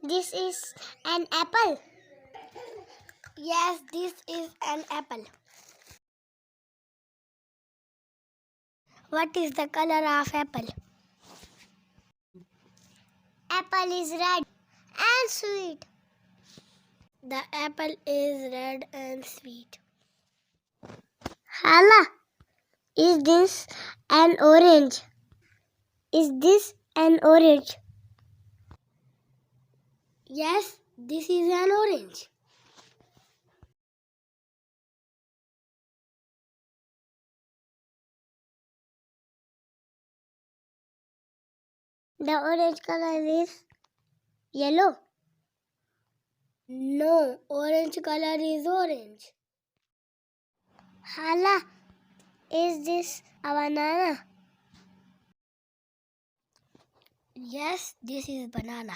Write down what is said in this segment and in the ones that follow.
This is an apple. Yes, this is an apple. What is the color of apple? Apple is red and sweet. The apple is red and sweet. Hala, is this an orange? Is this an orange? Yes, this is an orange. The orange color is yellow. No, orange color is orange. Hala, is this a banana? Yes, this is banana.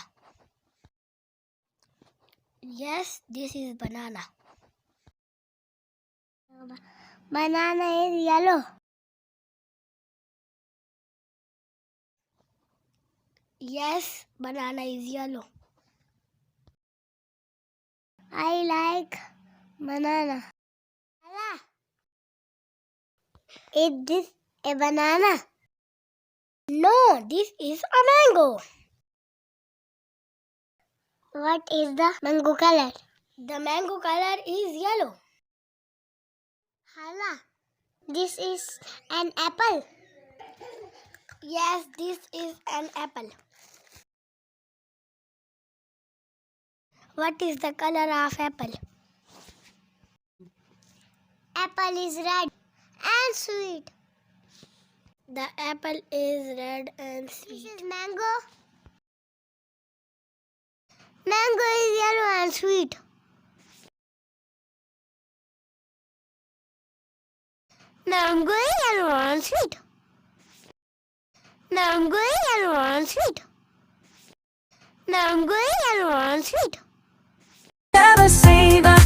Yes, this is banana. Banana is yellow. Yes, banana is yellow. I like banana. Hala, is this a banana? No, this is a mango. What is the mango color? The mango color is yellow. Hala, this is an apple. Yes, this is an apple. What is the color of apple? Apple is red and sweet. The apple is red and This sweet. is mango. Mango is yellow and sweet. Mango is yellow and sweet. Mango is yellow and sweet. Mango is yellow and sweet. Never say that.